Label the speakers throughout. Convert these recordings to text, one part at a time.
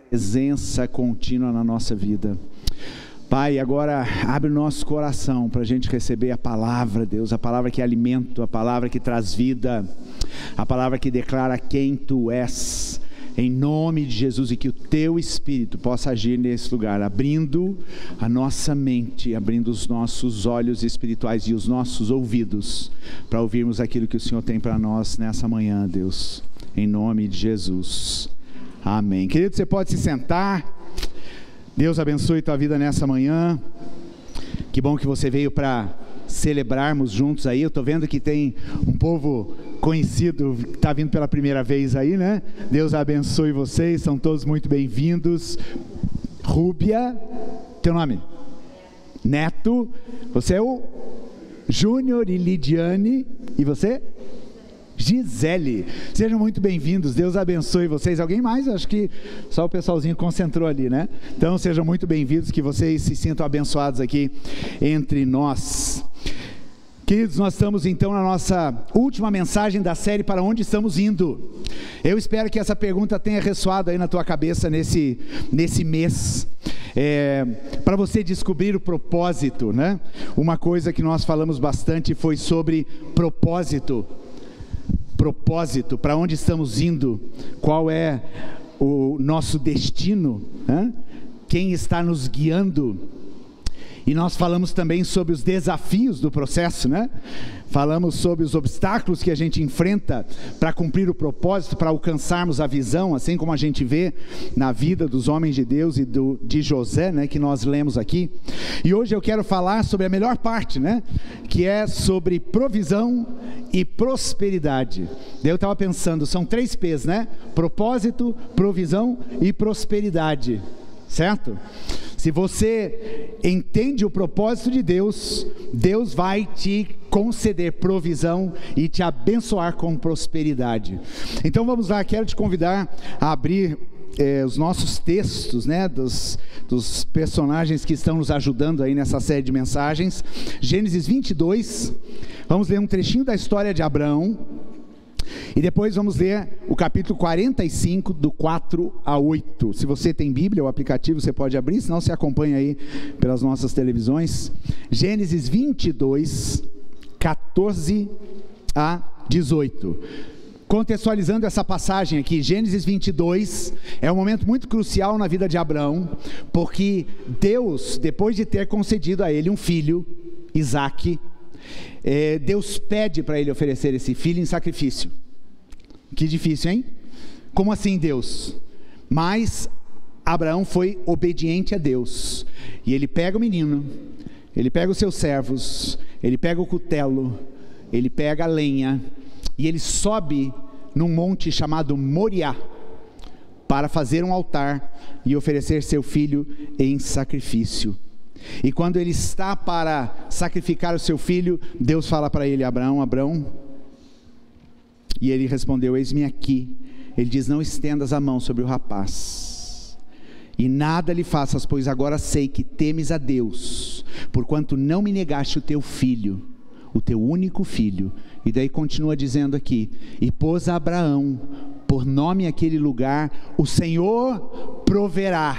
Speaker 1: presença contínua na nossa vida. Pai, agora abre o nosso coração para a gente receber a palavra, Deus, a palavra que é alimento, a palavra que traz vida, a palavra que declara quem Tu és, em nome de Jesus, e que o Teu Espírito possa agir nesse lugar, abrindo a nossa mente, abrindo os nossos olhos espirituais e os nossos ouvidos, para ouvirmos aquilo que o Senhor tem para nós nessa manhã, Deus, em nome de Jesus, amém. Querido, você pode se sentar. Deus abençoe tua vida nessa manhã. Que bom que você veio para celebrarmos juntos aí. Eu estou vendo que tem um povo conhecido que está vindo pela primeira vez aí, né? Deus abençoe vocês, são todos muito bem-vindos. Rúbia, teu nome? Neto. Você é o Júnior e Lidiane. E você? Gisele. Sejam muito bem-vindos, Deus abençoe vocês. Alguém mais? Acho que só o pessoalzinho concentrou ali, né? Então sejam muito bem-vindos, que vocês se sintam abençoados aqui entre nós. Queridos, nós estamos então na nossa última mensagem da série Para Onde Estamos Indo. Eu espero que essa pergunta tenha ressoado aí na tua cabeça nesse mês. Para você descobrir o propósito, né? Uma coisa que nós falamos bastante foi sobre propósito, para onde estamos indo, qual é o nosso destino, né? Quem está nos guiando. E nós falamos também sobre os desafios do processo, né? Falamos sobre os obstáculos que a gente enfrenta para cumprir o propósito, para alcançarmos a visão, assim como a gente vê na vida dos homens de Deus e de José, né, que nós lemos aqui. E hoje eu quero falar sobre a melhor parte, né, que é sobre provisão e prosperidade. Eu estava pensando, são 3 P's, né? Propósito, provisão e prosperidade, certo? Se você entende o propósito de Deus, Deus vai te conceder provisão e te abençoar com prosperidade. Então vamos lá, quero te convidar a abrir os nossos textos, né, dos personagens que estão nos ajudando aí nessa série de mensagens. Gênesis 22, vamos ler um trechinho da história de Abraão. E depois vamos ler o capítulo 45, do 4 a 8. Se você tem Bíblia, o aplicativo você pode abrir, senão você acompanha aí pelas nossas televisões. Gênesis 22, 14 a 18. Contextualizando essa passagem aqui, Gênesis 22 é um momento muito crucial na vida de Abraão, porque Deus, depois de ter concedido a ele um filho, Isaque, Deus pede para ele oferecer esse filho em sacrifício. Que difícil, hein? Como assim, Deus? Mas Abraão foi obediente a Deus, e ele pega o menino, ele pega os seus servos, ele pega o cutelo, ele pega a lenha, e ele sobe num monte chamado Moriá, para fazer um altar e oferecer seu filho em sacrifício. E quando ele está para sacrificar o seu filho, Deus fala para ele: Abraão, Abraão. E ele respondeu: eis-me aqui. Ele diz: não estendas a mão sobre o rapaz, e nada lhe faças, pois agora sei que temes a Deus, porquanto não me negaste o teu filho, o teu único filho. E daí continua dizendo aqui: e pôs a Abraão por nome aquele lugar: o Senhor proverá.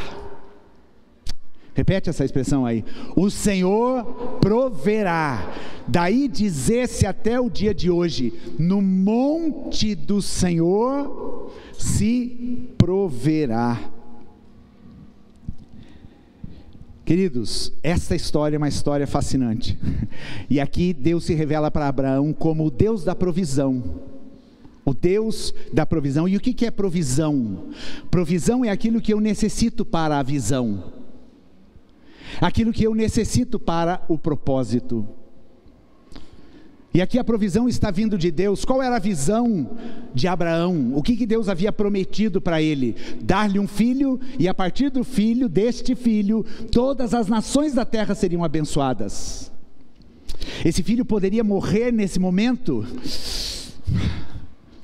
Speaker 1: Repete essa expressão aí: o Senhor proverá. Daí dizer-se até o dia de hoje: no monte do Senhor se proverá. Queridos, essa história é uma história fascinante. E aqui Deus se revela para Abraão como o Deus da provisão. O Deus da provisão. E o que é provisão? Provisão é aquilo que eu necessito para a visão, aquilo que eu necessito para o propósito. E aqui a provisão está vindo de Deus. Qual era a visão de Abraão? O que Deus havia prometido para ele? Dar-lhe um filho, e a partir do filho, deste filho, todas as nações da terra seriam abençoadas. Esse filho poderia morrer nesse momento?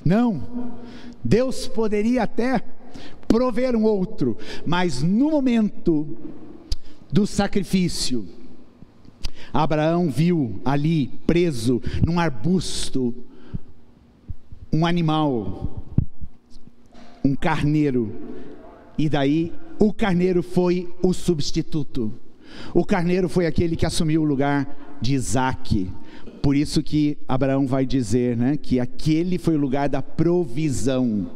Speaker 1: Não. Deus poderia até prover um outro, mas no momento do sacrifício, Abraão viu ali preso num arbusto um animal um carneiro, e daí o carneiro foi o substituto. O carneiro foi aquele que assumiu o lugar de Isaque. Por isso que Abraão vai dizer, né, que aquele foi o lugar da provisão.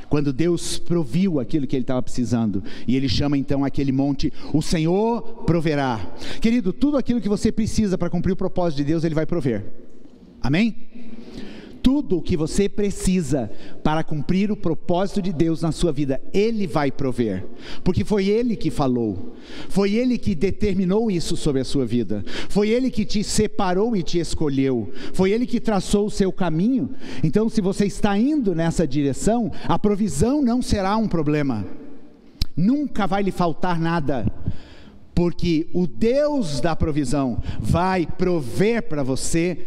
Speaker 1: Quando Deus proviu aquilo que ele estava precisando. E ele chama então aquele monte, o Senhor proverá. Querido, tudo aquilo que você precisa para cumprir o propósito de Deus, Ele vai prover. Amém? Tudo o que você precisa para cumprir o propósito de Deus na sua vida, Ele vai prover, porque foi Ele que falou, foi Ele que determinou isso sobre a sua vida, foi Ele que te separou e te escolheu, foi Ele que traçou o seu caminho. Então, se você está indo nessa direção, a provisão não será um problema, nunca vai lhe faltar nada, porque o Deus da provisão vai prover para você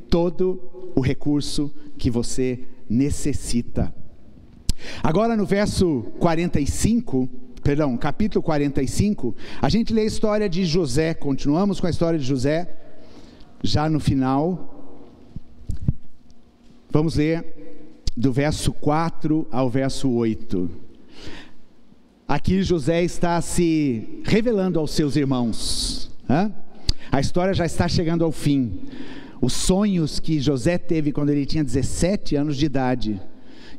Speaker 1: todo o recurso que você necessita. Agora no capítulo 45, a gente lê a história de José. Continuamos com a história de José, já no final. Vamos ler do verso 4 ao verso 8. Aqui José está se revelando aos seus irmãos, né? A história já está chegando ao fim. Os sonhos que José teve quando ele tinha 17 anos de idade,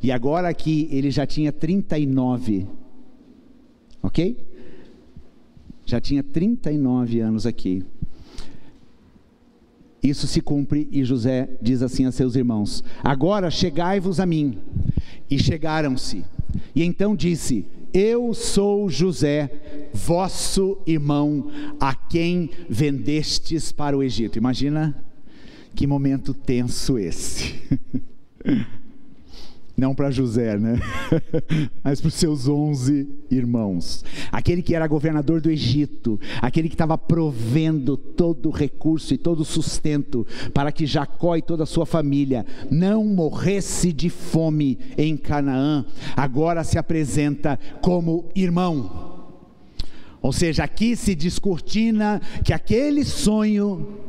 Speaker 1: e agora aqui ele já tinha 39, ok? Já tinha 39 anos aqui. Isso se cumpre e José diz assim a seus irmãos: agora chegai-vos a mim. E chegaram-se. E então disse: eu sou José, vosso irmão, a quem vendestes para o Egito. Imagina que momento tenso esse. Não para José, né? Mas para os seus 11 irmãos. Aquele que era governador do Egito, aquele que estava provendo todo o recurso e todo o sustento para que Jacó e toda a sua família não morresse de fome em Canaã, agora se apresenta como irmão. Ou seja, aqui se descortina que aquele sonho,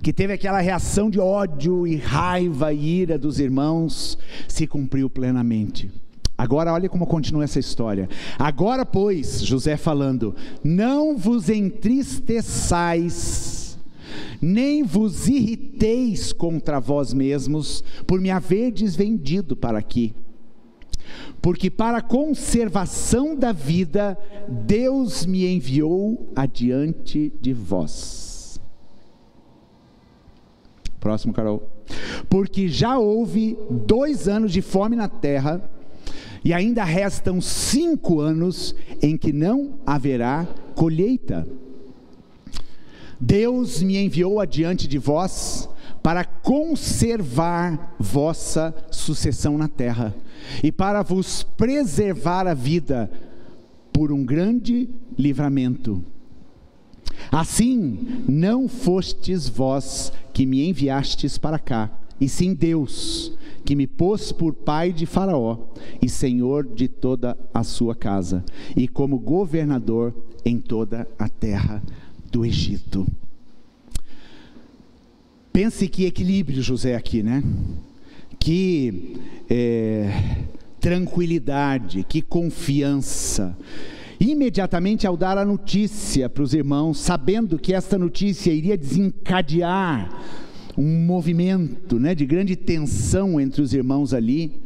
Speaker 1: que teve aquela reação de ódio e raiva e ira dos irmãos, se cumpriu plenamente. Agora olha como continua essa história. Agora pois, José falando, não vos entristeçais, nem vos irriteis contra vós mesmos, por me haverdes vendido para aqui. Porque para a conservação da vida, Deus me enviou adiante de vós. Próximo, Carol. Porque já houve 2 anos de fome na terra, e ainda restam 5 anos em que não haverá colheita. Deus me enviou adiante de vós para conservar vossa sucessão na terra, e para vos preservar a vida por um grande livramento. Assim, não fostes vós que me enviastes para cá, e sim Deus, que me pôs por pai de Faraó, e senhor de toda a sua casa, e como governador em toda a terra do Egito. Pense que equilíbrio José aqui, né? Que tranquilidade, que confiança. Imediatamente ao dar a notícia para os irmãos, sabendo que esta notícia iria desencadear um movimento, né, de grande tensão entre os irmãos ali,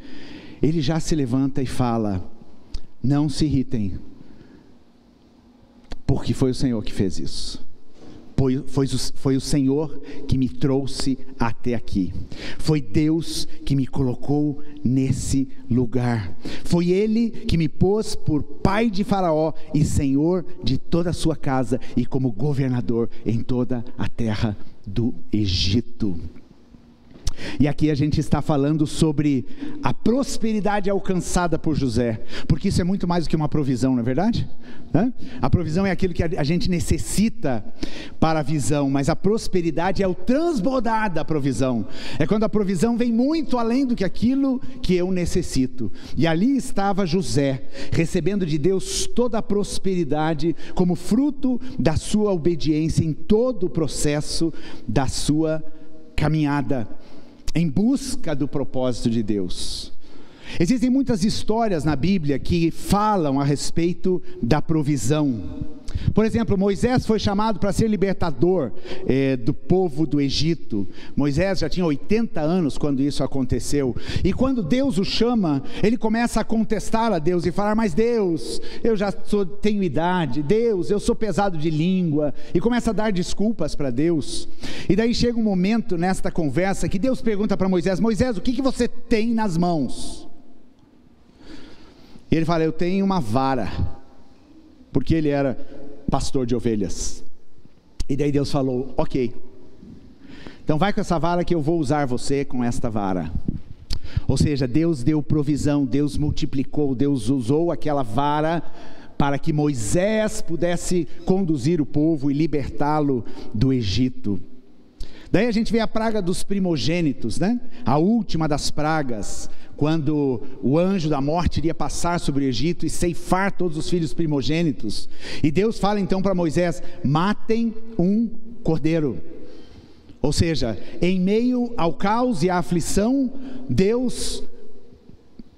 Speaker 1: ele já se levanta e fala: não se irritem, porque foi o Senhor que fez isso. Foi o Senhor que me trouxe até aqui. Foi Deus que me colocou nesse lugar. Foi Ele que me pôs por pai de Faraó e senhor de toda a sua casa, e como governador em toda a terra do Egito. E aqui a gente está falando sobre a prosperidade alcançada por José, porque isso é muito mais do que uma provisão, não é verdade? A provisão é aquilo que a gente necessita para a visão, mas a prosperidade é o transbordar da provisão, é quando a provisão vem muito além do que aquilo que eu necessito. E ali estava José, recebendo de Deus toda a prosperidade como fruto da sua obediência em todo o processo da sua caminhada em busca do propósito de Deus. Existem muitas histórias na Bíblia que falam a respeito da provisão. Por exemplo, Moisés foi chamado para ser libertador do povo do Egito. Moisés já tinha 80 anos quando isso aconteceu. E quando Deus o chama, ele começa a contestar a Deus e falar: mas Deus, eu já tenho idade. Deus, eu sou pesado de língua. E começa a dar desculpas para Deus. E daí chega um momento nesta conversa que Deus pergunta para Moisés: Moisés, o que você tem nas mãos? E ele fala: eu tenho uma vara. Porque ele era pastor de ovelhas. E daí Deus falou: ok, então vai com essa vara que eu vou usar você com esta vara. Ou seja, Deus deu provisão, Deus multiplicou, Deus usou aquela vara para que Moisés pudesse conduzir o povo e libertá-lo do Egito. Daí a gente vê a praga dos primogênitos, né? A última das pragas, quando o anjo da morte iria passar sobre o Egito e ceifar todos os filhos primogênitos. E Deus fala então para Moisés: matem um cordeiro. Ou seja, em meio ao caos e à aflição, Deus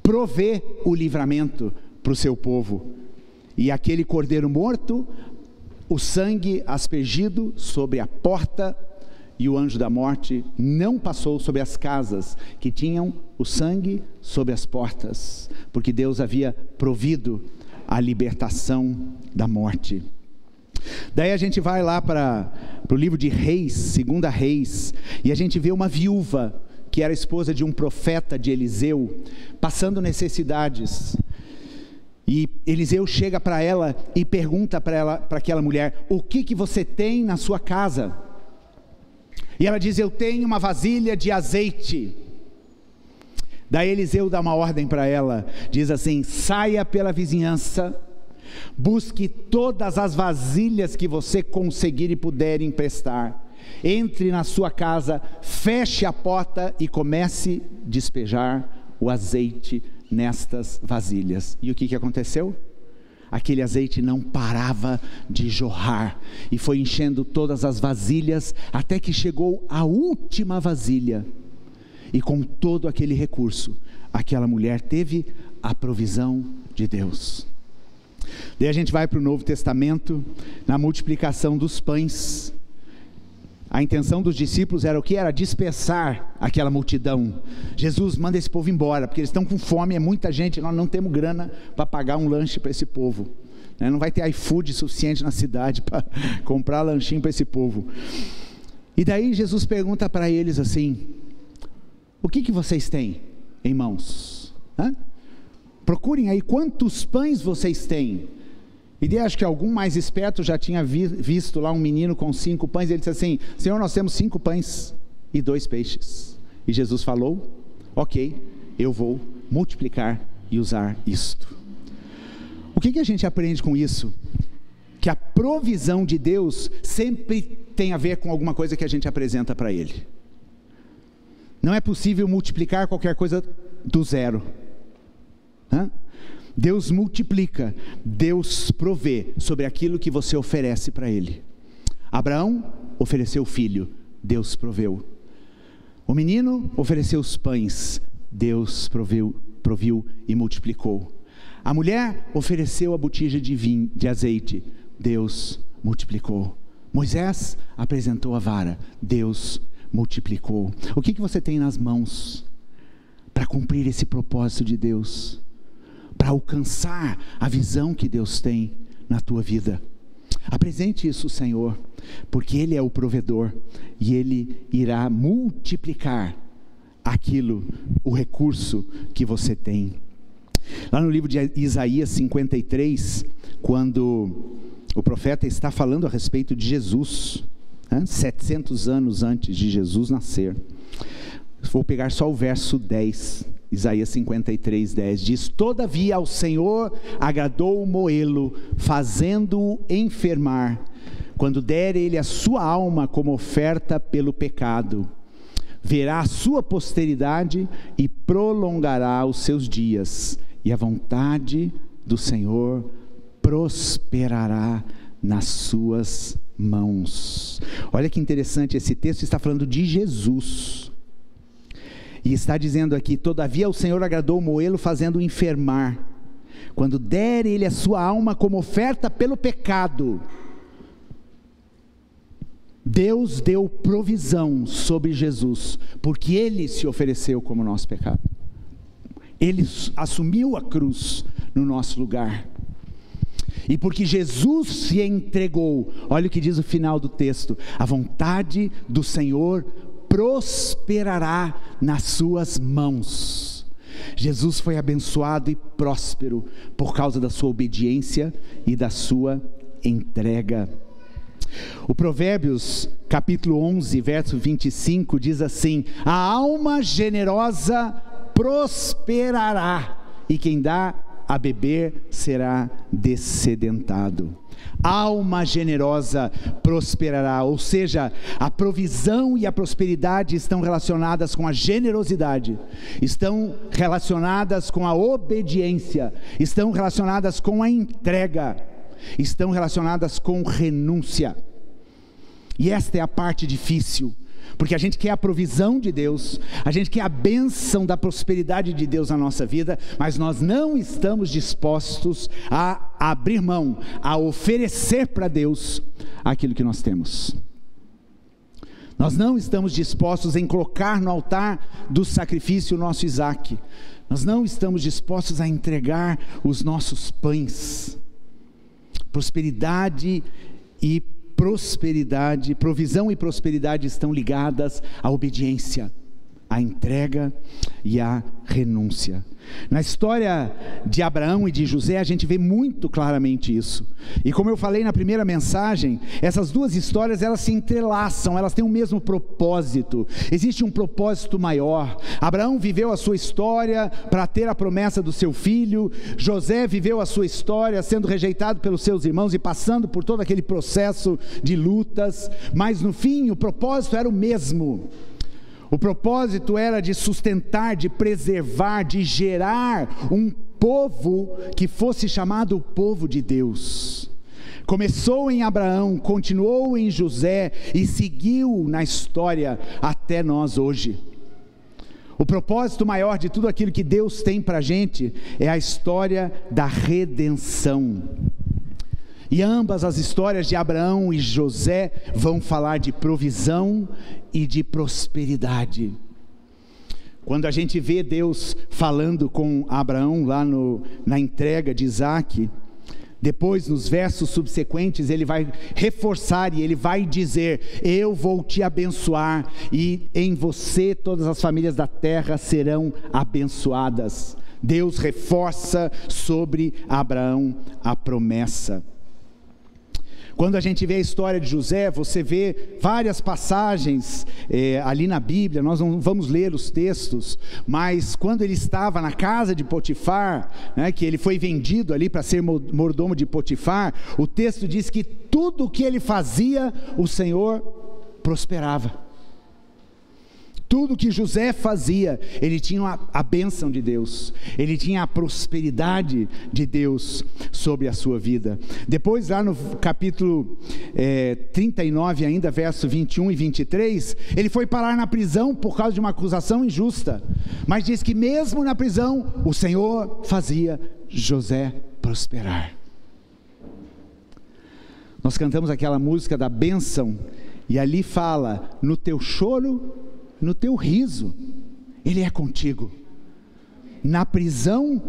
Speaker 1: provê o livramento para o seu povo. E aquele cordeiro morto, o sangue aspergido sobre a porta, e o anjo da morte não passou sobre as casas que tinham o sangue sobre as portas, porque Deus havia provido a libertação da morte. Daí a gente vai lá para o livro de Reis, 2 Reis, e a gente vê uma viúva, que era esposa de um profeta de Eliseu, passando necessidades. E Eliseu chega para ela e pergunta para aquela mulher: o que você tem na sua casa? E ela diz: eu tenho uma vasilha de azeite. Daí Eliseu dá uma ordem para ela, diz assim: saia pela vizinhança, busque todas as vasilhas que você conseguir e puder emprestar, entre na sua casa, feche a porta e comece a despejar o azeite nestas vasilhas. E o que aconteceu? Aquele azeite não parava de jorrar, e foi enchendo todas as vasilhas, até que chegou a última vasilha, e com todo aquele recurso, aquela mulher teve a provisão de Deus. Daí a gente vai para o Novo Testamento, na multiplicação dos pães. A intenção dos discípulos era o que? Era dispersar aquela multidão. Jesus manda esse povo embora, porque eles estão com fome, é muita gente, nós não temos grana para pagar um lanche para esse povo. Não vai ter iFood suficiente na cidade para comprar lanchinho para esse povo. E daí Jesus pergunta para eles assim: o que vocês têm em mãos? Procurem aí quantos pães vocês têm. E daí acho que algum mais esperto já tinha visto lá um menino com 5 pães, e ele disse assim: Senhor, nós temos 5 pães e 2 peixes. E Jesus falou: ok, eu vou multiplicar e usar isto. O que a gente aprende com isso? Que a provisão de Deus sempre tem a ver com alguma coisa que a gente apresenta para Ele. Não é possível multiplicar qualquer coisa do zero. Deus multiplica, Deus provê sobre aquilo que você oferece para Ele. Abraão ofereceu o filho, Deus proveu. O menino ofereceu os pães, Deus proviu e multiplicou. A mulher ofereceu a botija de azeite, Deus multiplicou. Moisés apresentou a vara, Deus multiplicou. O que você tem nas mãos para cumprir esse propósito de Deus? Para alcançar a visão que Deus tem na tua vida? Apresente isso ao Senhor, porque Ele é o provedor, e Ele irá multiplicar aquilo, o recurso que você tem. Lá no livro de Isaías 53, quando o profeta está falando a respeito de Jesus, 700 anos antes de Jesus nascer, vou pegar só o verso 10, Isaías 53, 10, diz: todavia ao Senhor agradou moê-lo, fazendo-o enfermar, quando der ele a sua alma como oferta pelo pecado. Verá a sua posteridade e prolongará os seus dias, e a vontade do Senhor prosperará nas suas mãos. Olha que interessante, esse texto está falando de Jesus. E está dizendo aqui: todavia o Senhor agradou moê-lo, fazendo-o enfermar. Quando der ele a sua alma como oferta pelo pecado, Deus deu provisão sobre Jesus, porque ele se ofereceu como nosso pecado. Ele assumiu a cruz no nosso lugar. E porque Jesus se entregou, olha o que diz o final do texto: a vontade do Senhor prosperará nas suas mãos. Jesus foi abençoado e próspero por causa da sua obediência e da sua entrega. O Provérbios capítulo 11, verso 25 diz assim: a alma generosa prosperará, e quem dá a beber será dessedentado. Alma generosa prosperará, ou seja, a provisão e a prosperidade estão relacionadas com a generosidade, estão relacionadas com a obediência, estão relacionadas com a entrega, estão relacionadas com renúncia. E esta é a parte difícil, porque a gente quer a provisão de Deus, a gente quer a bênção da prosperidade de Deus na nossa vida, mas nós não estamos dispostos a abrir mão, a oferecer para Deus aquilo que nós temos. Nós não estamos dispostos em colocar no altar do sacrifício o nosso Isaac. Nós não estamos dispostos a entregar os nossos pães. Prosperidade e prosperidade, provisão e prosperidade estão ligadas à obediência, à entrega e à renúncia. Na história de Abraão e de José, a gente vê muito claramente isso. E como eu falei na primeira mensagem, essas duas histórias, elas se entrelaçam, elas têm o mesmo propósito. Existe um propósito maior. Abraão viveu a sua história para ter a promessa do seu filho. José viveu a sua história sendo rejeitado pelos seus irmãos e passando por todo aquele processo de lutas. Mas no fim, o propósito era o mesmo. O propósito era de sustentar, de preservar, de gerar um povo que fosse chamado o povo de Deus. Começou em Abraão, continuou em José e seguiu na história até nós hoje. O propósito maior de tudo aquilo que Deus tem para a gente é a história da redenção. E ambas as histórias de Abraão e José vão falar de provisão e de prosperidade. Quando a gente vê Deus falando com Abraão lá na entrega de Isaac, depois nos versos subsequentes ele vai reforçar e ele vai dizer: eu vou te abençoar e em você todas as famílias da terra serão abençoadas. Deus reforça sobre Abraão a promessa. Quando a gente vê a história de José, você vê várias passagens ali na Bíblia. Nós não vamos ler os textos, mas quando ele estava na casa de Potifar, né, que ele foi vendido ali para ser mordomo de Potifar, o texto diz que tudo o que ele fazia, o Senhor prosperava. Tudo que José fazia, ele tinha a bênção de Deus, ele tinha a prosperidade de Deus sobre a sua vida. Depois lá no capítulo 39 ainda, verso 21 e 23, ele foi parar na prisão por causa de uma acusação injusta, mas diz que mesmo na prisão, o Senhor fazia José prosperar. Nós cantamos aquela música da bênção, e ali fala: no teu choro, no teu riso, Ele é contigo. Na prisão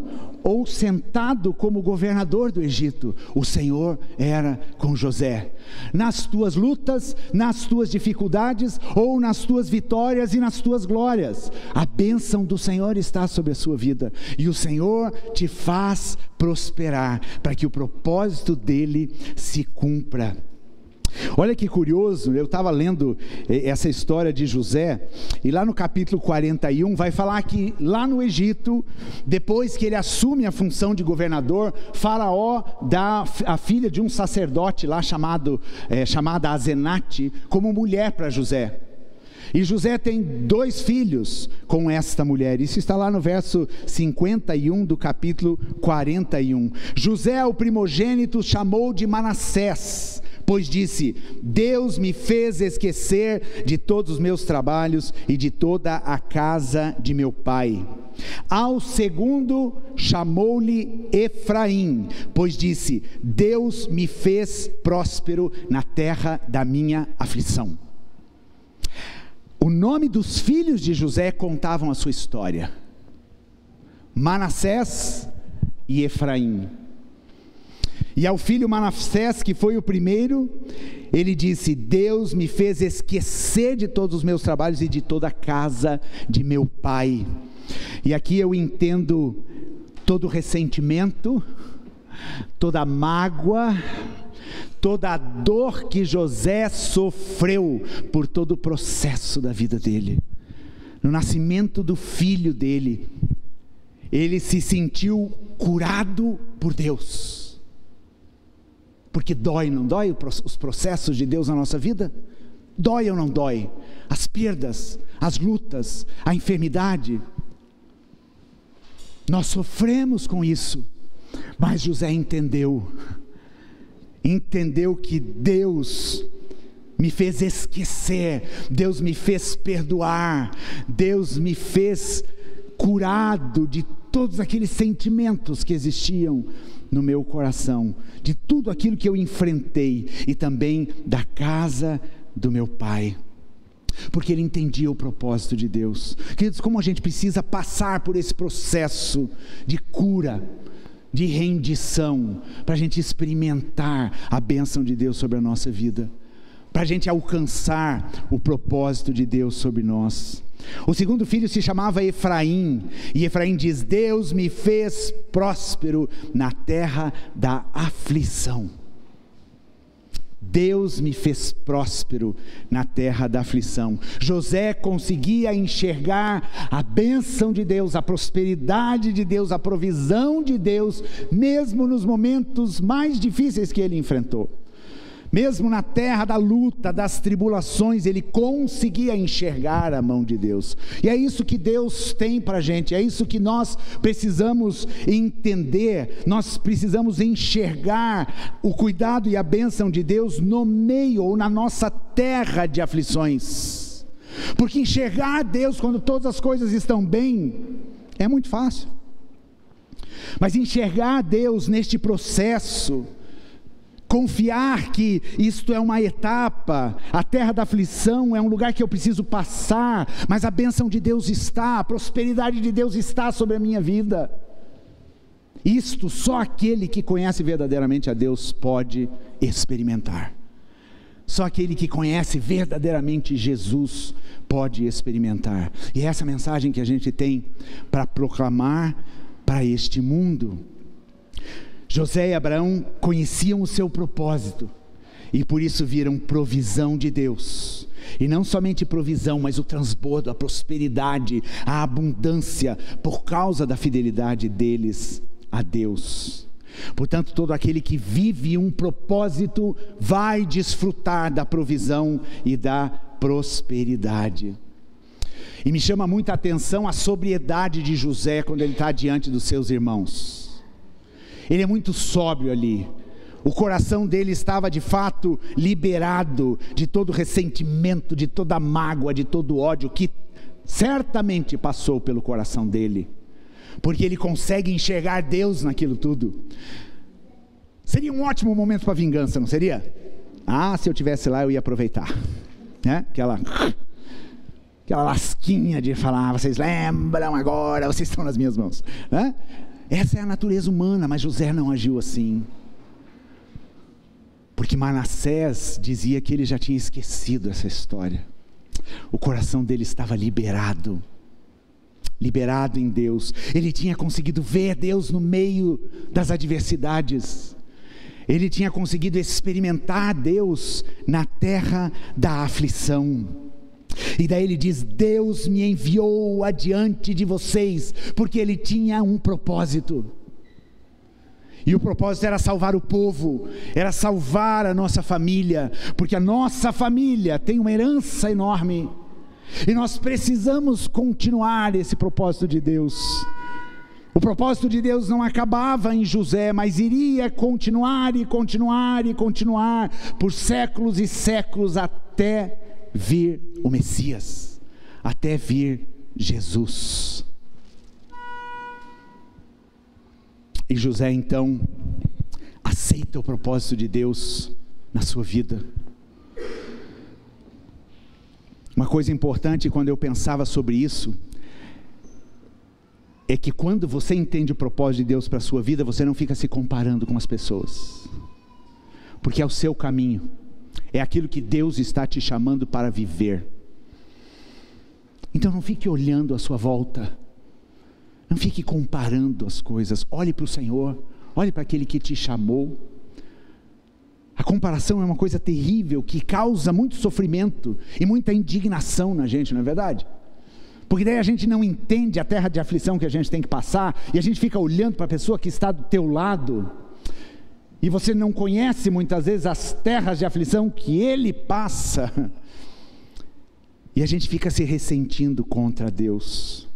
Speaker 1: ou sentado como governador do Egito, o Senhor era com José. Nas tuas lutas, nas tuas dificuldades, ou nas tuas vitórias e nas tuas glórias, a bênção do Senhor está sobre a sua vida, e o Senhor te faz prosperar, para que o propósito dEle se cumpra. Olha que curioso, eu estava lendo essa história de José, e lá no capítulo 41 vai falar que lá no Egito, depois que ele assume a função de governador, Faraó dá a filha de um sacerdote lá chamada Azenate como mulher para José. E José tem 2 filhos com esta mulher. Isso está lá no verso 51 do capítulo 41. José, o primogênito, chamou de Manassés, pois disse: Deus me fez esquecer de todos os meus trabalhos e de toda a casa de meu pai. Ao segundo chamou-lhe Efraim, pois disse: Deus me fez próspero na terra da minha aflição. O nome dos filhos de José contavam a sua história: Manassés e Efraim. E ao filho Manassés, que foi o primeiro, ele disse: Deus me fez esquecer de todos os meus trabalhos e de toda a casa de meu pai. E aqui eu entendo todo o ressentimento, toda a mágoa, toda a dor que José sofreu por todo o processo da vida dele. No nascimento do filho dele, ele se sentiu curado por Deus. Porque dói, não dói os processos de Deus na nossa vida? Dói ou não dói? As perdas, as lutas, a enfermidade. Nós sofremos com isso, mas José entendeu que Deus me fez esquecer, Deus me fez perdoar, Deus me fez curado de todos aqueles sentimentos que existiam no meu coração, de tudo aquilo que eu enfrentei, e também da casa do meu pai, porque ele entendia o propósito de Deus. Queridos, como a gente precisa passar por esse processo de cura, de rendição, para a gente experimentar a bênção de Deus sobre a nossa vida, para a gente alcançar o propósito de Deus sobre nós. O segundo filho se chamava Efraim, e Efraim diz: Deus me fez próspero na terra da aflição. Deus me fez próspero na terra da aflição. José conseguia enxergar a bênção de Deus, a prosperidade de Deus, a provisão de Deus, mesmo nos momentos mais difíceis que ele enfrentou. Mesmo na terra da luta, das tribulações, ele conseguia enxergar a mão de Deus. E é isso que Deus tem para a gente, é isso que nós precisamos entender. Nós precisamos enxergar o cuidado e a bênção de Deus no meio ou na nossa terra de aflições. Porque enxergar Deus quando todas as coisas estão bem é muito fácil. Mas enxergar Deus neste processo, confiar que isto é uma etapa, a terra da aflição é um lugar que eu preciso passar, mas a bênção de Deus está, a prosperidade de Deus está sobre a minha vida. Isto só aquele que conhece verdadeiramente a Deus pode experimentar. Só aquele que conhece verdadeiramente Jesus pode experimentar. E é essa mensagem que a gente tem para proclamar para este mundo. José e Abraão conheciam o seu propósito, e por isso viram provisão de Deus, e não somente provisão, mas o transbordo, a prosperidade, a abundância, por causa da fidelidade deles a Deus. Portanto, todo aquele que vive um propósito vai desfrutar da provisão e da prosperidade. E me chama muita atenção a sobriedade de José quando ele está diante dos seus irmãos. Ele é muito sóbrio ali. O coração dele estava de fato liberado de todo ressentimento, de toda mágoa, de todo ódio que certamente passou pelo coração dele, porque ele consegue enxergar Deus naquilo tudo. Seria um ótimo momento para vingança, não seria? Se eu tivesse lá eu ia aproveitar, né? Aquela lasquinha de falar: vocês lembram agora, vocês estão nas minhas mãos, né? Essa é a natureza humana, mas José não agiu assim, porque Manassés dizia que ele já tinha esquecido essa história. O coração dele estava liberado em Deus. Ele tinha conseguido ver Deus no meio das adversidades. Ele tinha conseguido experimentar Deus na terra da aflição. E daí ele diz: Deus me enviou adiante de vocês, porque ele tinha um propósito. E o propósito era salvar o povo, era salvar a nossa família, porque a nossa família tem uma herança enorme, e nós precisamos continuar esse propósito de Deus. O propósito de Deus não acabava em José, mas iria continuar e continuar e continuar por séculos e séculos até vir o Messias, até vir Jesus. E José então aceita o propósito de Deus na sua vida. Uma coisa importante quando eu pensava sobre isso, é que quando você entende o propósito de Deus para a sua vida, você não fica se comparando com as pessoas, porque é o seu caminho, é aquilo que Deus está te chamando para viver. Então não fique olhando à sua volta, não fique comparando as coisas, olhe para o Senhor, olhe para aquele que te chamou. A comparação é uma coisa terrível, que causa muito sofrimento e muita indignação na gente, não é verdade? Porque daí a gente não entende a terra de aflição que a gente tem que passar, e a gente fica olhando para a pessoa que está do teu lado, e você não conhece muitas vezes as terras de aflição que ele passa, e a gente fica se ressentindo contra Deus.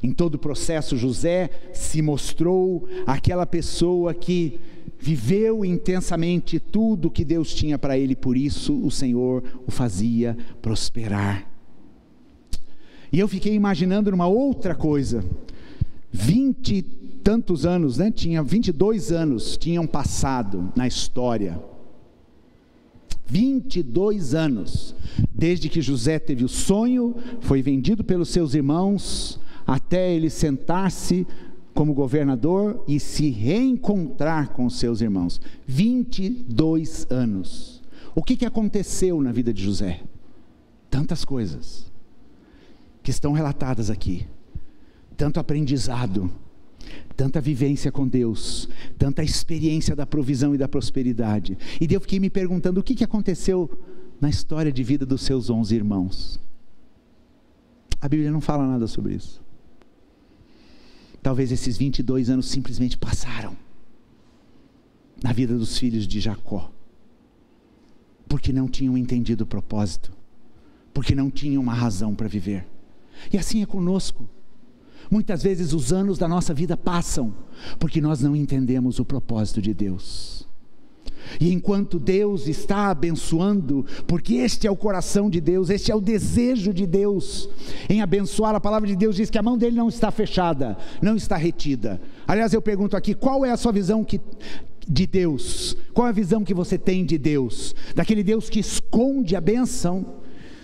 Speaker 1: Em todo o processo, José se mostrou aquela pessoa que viveu intensamente tudo que Deus tinha para ele, por isso o Senhor o fazia prosperar. E eu fiquei imaginando numa outra coisa, 20 e tantos anos, 22 anos tinham passado na história, 22 anos, desde que José teve o sonho, foi vendido pelos seus irmãos, até ele sentar-se como governador e se reencontrar com os seus irmãos, 22 anos, o que aconteceu na vida de José? Tantas coisas, que estão relatadas aqui, tanto aprendizado, tanta vivência com Deus, tanta experiência da provisão e da prosperidade, e daí eu fiquei me perguntando, o que aconteceu na história de vida dos seus 11 irmãos? A Bíblia não fala nada sobre isso. Talvez esses 22 anos simplesmente passaram, na vida dos filhos de Jacó, porque não tinham entendido o propósito, porque não tinham uma razão para viver. E assim é conosco, muitas vezes os anos da nossa vida passam, porque nós não entendemos o propósito de Deus, e enquanto Deus está abençoando, porque este é o coração de Deus, este é o desejo de Deus, em abençoar, a palavra de Deus diz que a mão dele não está fechada, não está retida. Aliás, eu pergunto aqui, qual é a sua visão de Deus? Qual é a visão que você tem de Deus? Daquele Deus que esconde a bênção?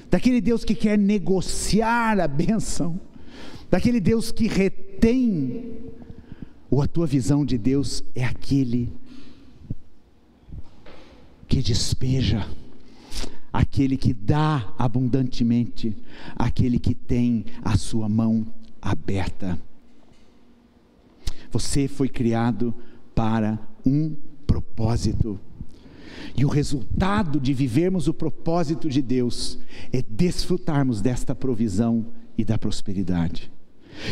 Speaker 1: Daquele Deus que quer negociar a bênção? Daquele Deus que retém? Ou a tua visão de Deus é aquele que despeja, aquele que dá abundantemente, aquele que tem a sua mão aberta? Você foi criado para um propósito, e o resultado de vivermos o propósito de Deus é desfrutarmos desta provisão e da prosperidade.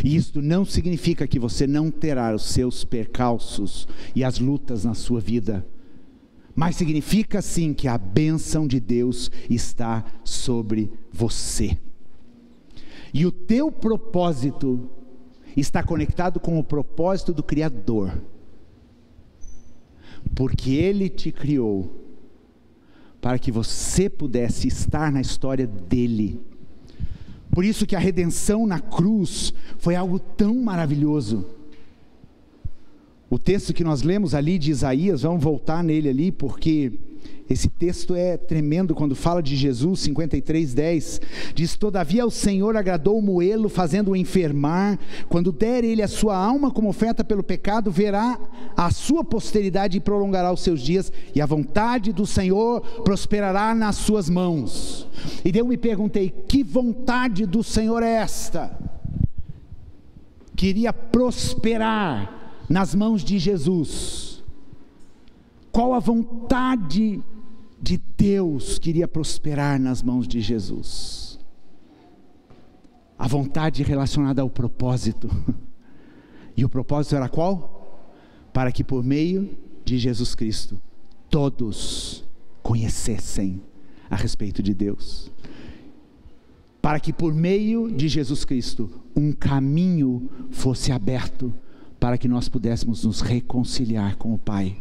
Speaker 1: E isto não significa que você não terá os seus percalços e as lutas na sua vida, mas significa sim que a bênção de Deus está sobre você, e o teu propósito está conectado com o propósito do Criador, porque Ele te criou para que você pudesse estar na história dEle. Por isso que a redenção na cruz foi algo tão maravilhoso. O texto que nós lemos ali de Isaías, vamos voltar nele ali, porque esse texto é tremendo, quando fala de Jesus, 53:10, diz: todavia o Senhor agradou moê-lo, fazendo-o enfermar, quando der ele a sua alma como oferta pelo pecado, verá a sua posteridade e prolongará os seus dias, e a vontade do Senhor prosperará nas suas mãos. E daí eu me perguntei, que vontade do Senhor é esta? Queria prosperar nas mãos de Jesus. Qual a vontade de Deus queria prosperar nas mãos de Jesus? A vontade relacionada ao propósito. E o propósito era qual? Para que por meio de Jesus Cristo todos conhecessem a respeito de Deus. Para que por meio de Jesus Cristo um caminho fosse aberto para que nós pudéssemos nos reconciliar com o Pai.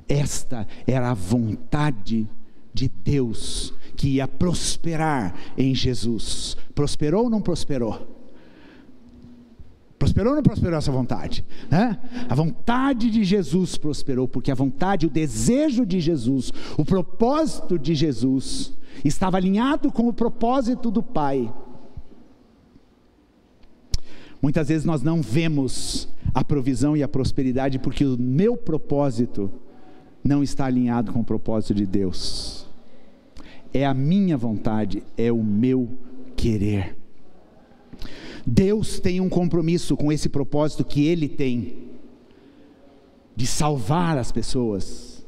Speaker 1: Esta era a vontade de Deus, que ia prosperar em Jesus. Prosperou ou não prosperou? Prosperou ou não prosperou essa vontade? A vontade de Jesus prosperou, porque a vontade, o desejo de Jesus, o propósito de Jesus, estava alinhado com o propósito do Pai. Muitas vezes nós não vemos a provisão e a prosperidade, porque o meu propósito não está alinhado com o propósito de Deus. É a minha vontade, é o meu querer. Deus tem um compromisso com esse propósito que Ele tem, de salvar as pessoas,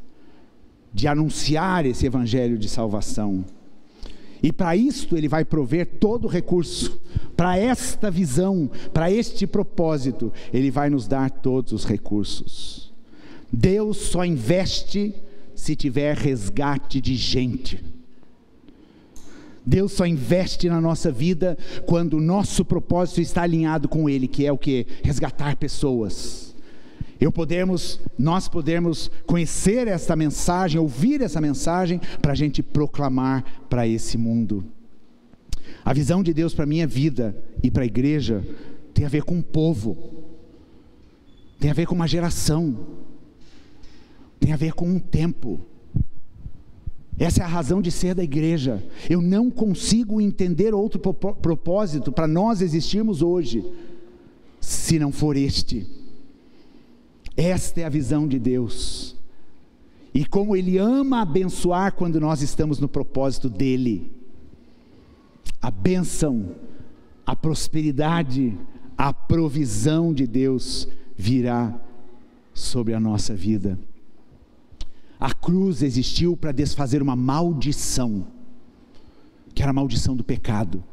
Speaker 1: de anunciar esse evangelho de salvação. E para isto Ele vai prover todo o recurso, para esta visão, para este propósito, Ele vai nos dar todos os recursos. Deus só investe se tiver resgate de gente. Deus só investe na nossa vida quando o nosso propósito está alinhado com Ele, que é o quê? Resgatar pessoas. Nós podemos conhecer essa mensagem, ouvir essa mensagem, para a gente proclamar para esse mundo. A visão de Deus para a minha vida e para a igreja tem a ver com um povo, tem a ver com uma geração, tem a ver com um tempo. Essa é a razão de ser da igreja. Eu não consigo entender outro propósito para nós existirmos hoje, se não for este. Esta é a visão de Deus. E como Ele ama abençoar quando nós estamos no propósito dEle. A bênção, a prosperidade, a provisão de Deus virá sobre a nossa vida. A cruz existiu para desfazer uma maldição, que era a maldição do pecado,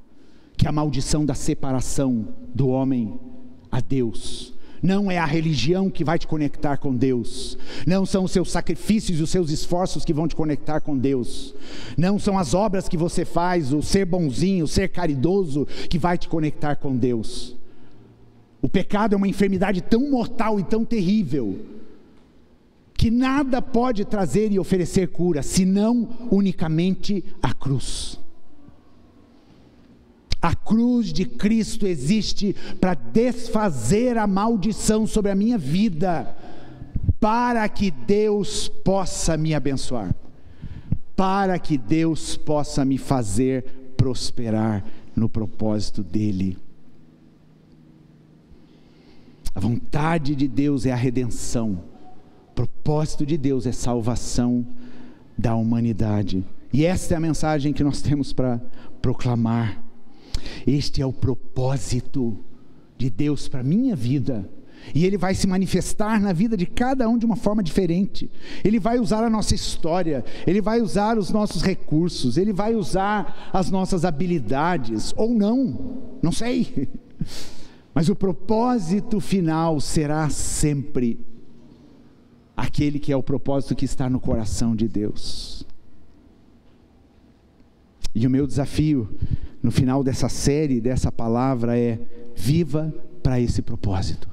Speaker 1: que é a maldição da separação do homem a Deus. Não é a religião que vai te conectar com Deus, não são os seus sacrifícios e os seus esforços que vão te conectar com Deus, não são as obras que você faz, o ser bonzinho, o ser caridoso, que vai te conectar com Deus. O pecado é uma enfermidade tão mortal e tão terrível, que nada pode trazer e oferecer cura, senão unicamente a cruz. A cruz de Cristo existe para desfazer a maldição sobre a minha vida, para que Deus possa me abençoar, para que Deus possa me fazer prosperar no propósito dEle. A vontade de Deus é a redenção. O propósito de Deus é salvação da humanidade. E esta é a mensagem que nós temos para proclamar. Este é o propósito de Deus para a minha vida. E Ele vai se manifestar na vida de cada um de uma forma diferente. Ele vai usar a nossa história, Ele vai usar os nossos recursos, Ele vai usar as nossas habilidades, ou não sei. Mas o propósito final será sempre aquele que é o propósito que está no coração de Deus. E o meu desafio no final dessa série, dessa palavra é: viva para esse propósito.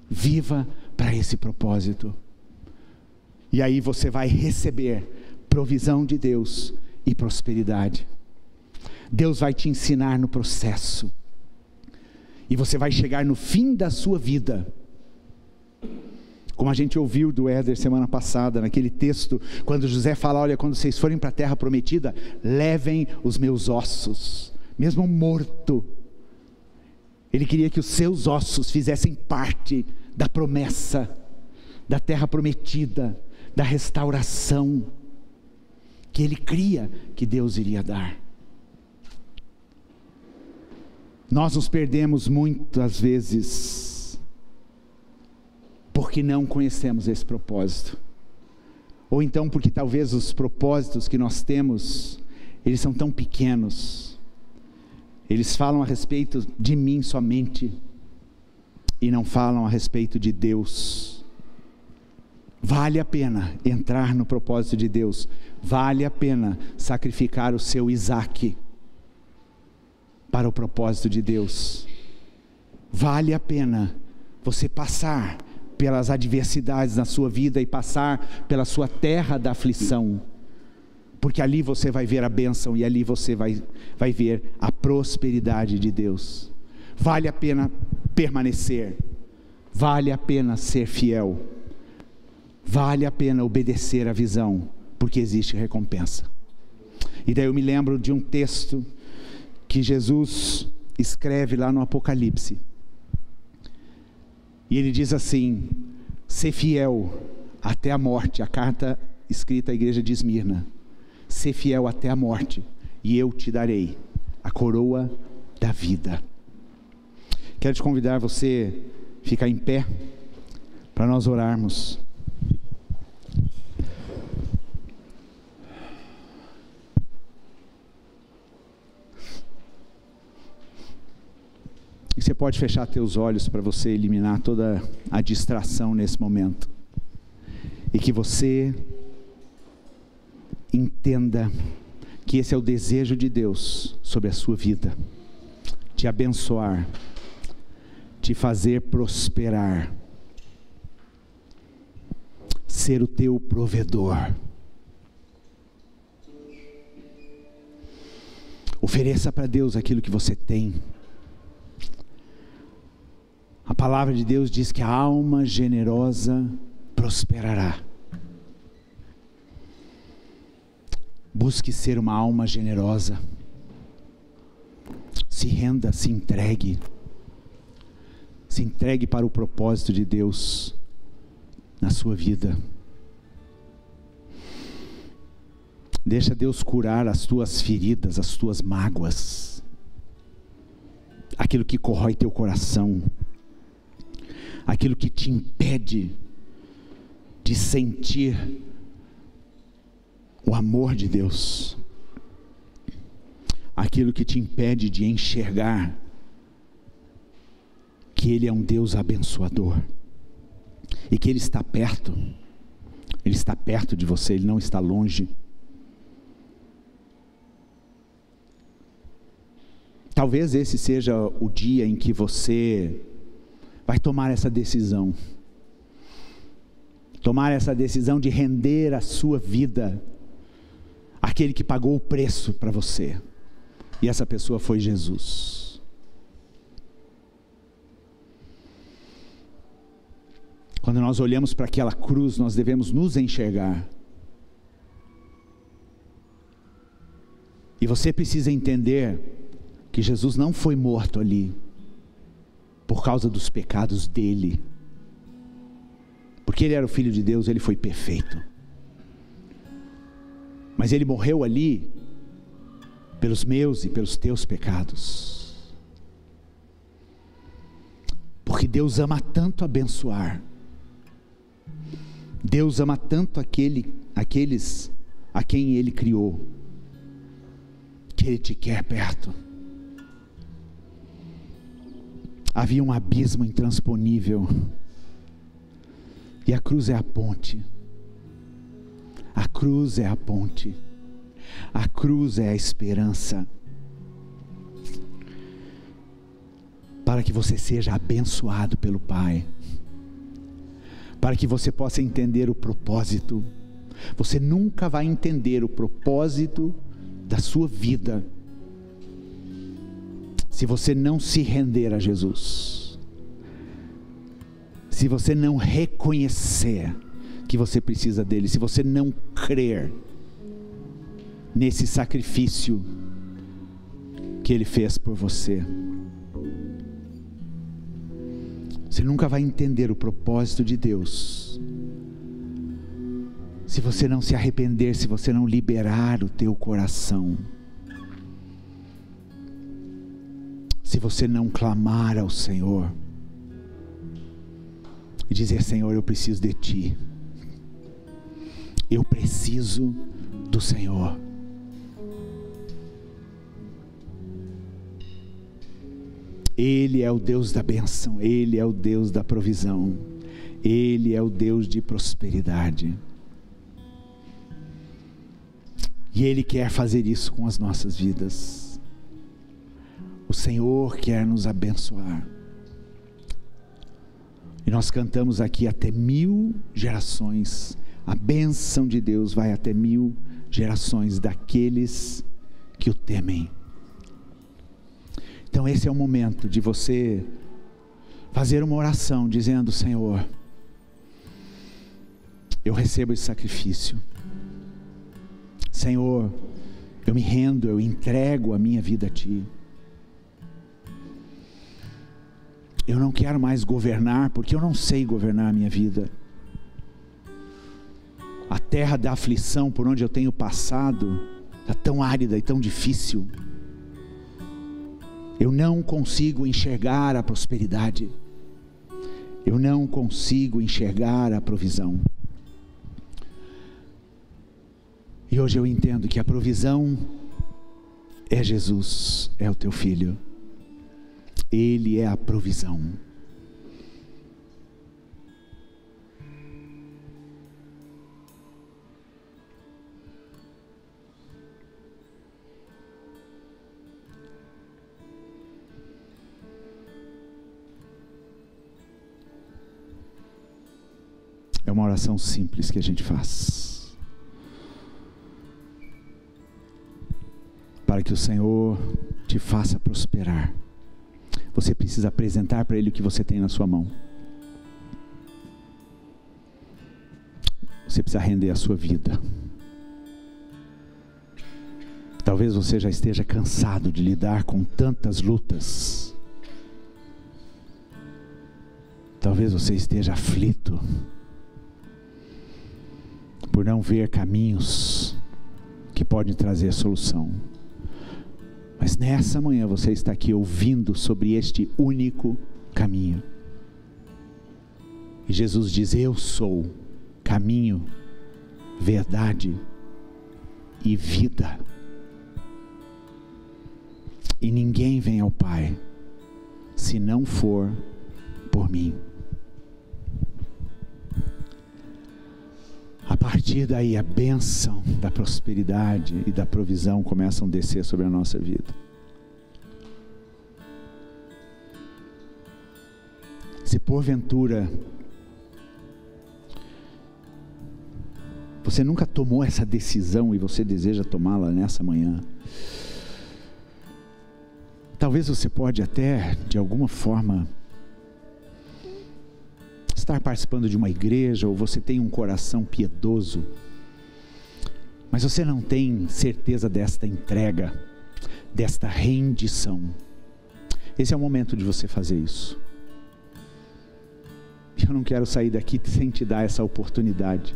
Speaker 1: Viva para esse propósito. E aí você vai receber provisão de Deus e prosperidade. Deus vai te ensinar no processo. E você vai chegar no fim da sua vida, como a gente ouviu do Éder semana passada, naquele texto, quando José fala: olha, quando vocês forem para a terra prometida, levem os meus ossos, mesmo morto. Ele queria que os seus ossos fizessem parte da promessa, da terra prometida, da restauração, que ele cria que Deus iria dar. Nós nos perdemos muitas vezes, porque não conhecemos esse propósito, ou então porque talvez os propósitos que nós temos, eles são tão pequenos, eles falam a respeito de mim somente, e não falam a respeito de Deus. Vale a pena entrar no propósito de Deus, vale a pena sacrificar o seu Isaque, para o propósito de Deus, vale a pena você passar pelas adversidades na sua vida e passar pela sua terra da aflição, porque ali você vai ver a bênção e ali você vai ver a prosperidade de Deus. Vale a pena permanecer, vale a pena ser fiel, vale a pena obedecer à visão, porque existe recompensa. E daí eu me lembro de um texto que Jesus escreve lá no Apocalipse, e ele diz assim: ser fiel até a morte, a carta escrita à igreja de Esmirna, ser fiel até a morte, e eu te darei a coroa da vida. Quero te convidar você a ficar em pé, para nós orarmos. E você pode fechar teus olhos para você eliminar toda a distração nesse momento. E que você entenda que esse é o desejo de Deus sobre a sua vida. Te abençoar, te fazer prosperar, ser o teu provedor. Ofereça para Deus aquilo que você tem. A palavra de Deus diz que a alma generosa prosperará. Busque ser uma alma generosa. Se renda, se entregue. Se entregue para o propósito de Deus na sua vida. Deixa Deus curar as tuas feridas, as tuas mágoas, aquilo que corrói teu coração, aquilo que te impede de sentir o amor de Deus, aquilo que te impede de enxergar que Ele é um Deus abençoador e que Ele está perto de você, Ele não está longe. Talvez esse seja o dia em que você vai tomar essa decisão. Tomar essa decisão de render a sua vida àquele que pagou o preço para você. E essa pessoa foi Jesus. Quando nós olhamos para aquela cruz, nós devemos nos enxergar. E você precisa entender que Jesus não foi morto ali por causa dos pecados dele, porque ele era o Filho de Deus, ele foi perfeito, mas ele morreu ali pelos meus e pelos teus pecados, porque Deus ama tanto abençoar, Deus ama tanto aqueles a quem Ele criou, que Ele te quer perto. Havia um abismo intransponível, e a cruz é a ponte. A cruz é a ponte. A cruz é a esperança para que você seja abençoado pelo Pai, para que você possa entender o propósito. Você nunca vai entender o propósito da sua vida se você não se render a Jesus, se você não reconhecer que você precisa dele, se você não crer nesse sacrifício que ele fez por você, você nunca vai entender o propósito de Deus, se você não se arrepender, se você não liberar o teu coração, se você não clamar ao Senhor e dizer: Senhor, eu preciso de Ti, eu preciso do Senhor. Ele é o Deus da bênção, Ele é o Deus da provisão, Ele é o Deus de prosperidade, e Ele quer fazer isso com as nossas vidas. O Senhor quer nos abençoar. E nós cantamos aqui: até 1000 gerações. A bênção de Deus vai até 1000 gerações daqueles que o temem. Então esse é o momento de você fazer uma oração dizendo: Senhor, eu recebo esse sacrifício. Senhor, eu me rendo, eu entrego a minha vida a Ti. Eu não quero mais governar, porque eu não sei governar a minha vida. A terra da aflição por onde eu tenho passado está tão árida e tão difícil. Eu não consigo enxergar a prosperidade. Eu não consigo enxergar a provisão. E hoje eu entendo que a provisão é Jesus, é o Teu Filho. Ele é a provisão. É uma oração simples que a gente faz, para que o Senhor te faça prosperar. Você precisa apresentar para Ele o que você tem na sua mão. Você precisa render a sua vida. Talvez você já esteja cansado de lidar com tantas lutas. Talvez você esteja aflito por não ver caminhos que podem trazer solução. Mas nessa manhã você está aqui ouvindo sobre este único caminho. E Jesus diz: eu sou caminho, verdade e vida. E ninguém vem ao Pai se não for por mim. A partir daí a bênção da prosperidade e da provisão começam a descer sobre a nossa vida. Se porventura você nunca tomou essa decisão e você deseja tomá-la nessa manhã, talvez você pode até de alguma forma estar participando de uma igreja, ou você tem um coração piedoso, mas você não tem certeza desta entrega, desta rendição. Esse é o momento de você fazer isso. Eu não quero sair daqui sem te dar essa oportunidade,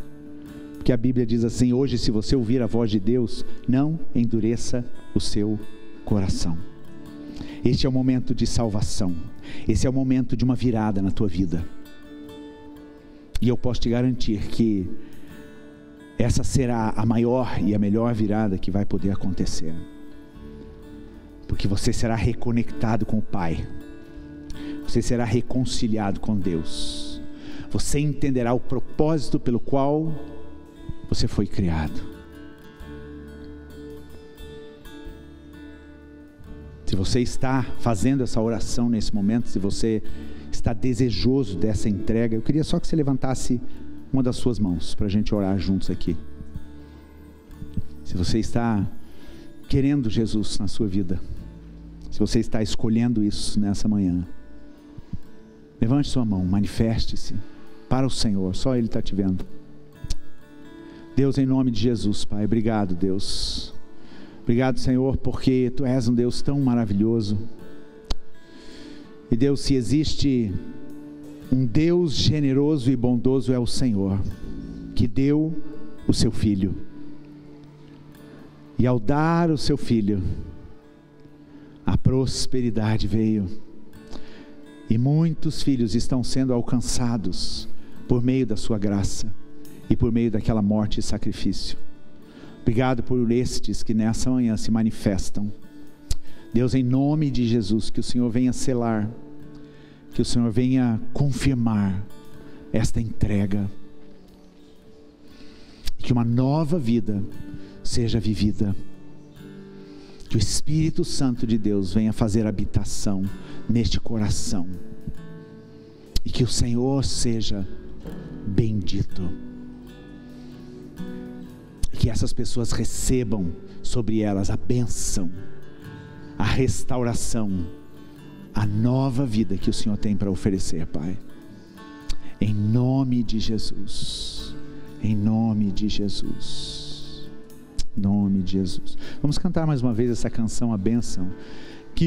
Speaker 1: porque a Bíblia diz assim: hoje, se você ouvir a voz de Deus, não endureça o seu coração. Este é o momento de salvação. Esse é o momento de uma virada na tua vida. E eu posso te garantir que essa será a maior e a melhor virada que vai poder acontecer. Porque você será reconectado com o Pai. Você será reconciliado com Deus. Você entenderá o propósito pelo qual você foi criado. Se você está fazendo essa oração nesse momento, se você está desejoso dessa entrega, eu queria só que você levantasse uma das suas mãos para a gente orar juntos aqui. Se você está querendo Jesus na sua vida, se você está escolhendo isso nessa manhã, levante sua mão, manifeste-se para o Senhor, só Ele está te vendo. Deus, em nome de Jesus, Pai, obrigado, Deus. Obrigado, Senhor, porque Tu és um Deus tão maravilhoso. E Deus, se existe um Deus generoso e bondoso, é o Senhor, que deu o Seu Filho. E ao dar o Seu Filho, a prosperidade veio. E muitos filhos estão sendo alcançados por meio da Sua graça e por meio daquela morte e sacrifício. Obrigado por estes que nessa manhã se manifestam. Deus, em nome de Jesus, que o Senhor venha selar, que o Senhor venha confirmar esta entrega, que uma nova vida seja vivida, que o Espírito Santo de Deus venha fazer habitação neste coração, E que o Senhor seja bendito. E que essas pessoas recebam sobre elas a bênção, a restauração, a nova vida que o Senhor tem para oferecer, Pai. Em nome de Jesus. Em nome de Jesus. Em nome de Jesus. Vamos cantar mais uma vez essa canção, a bênção. Que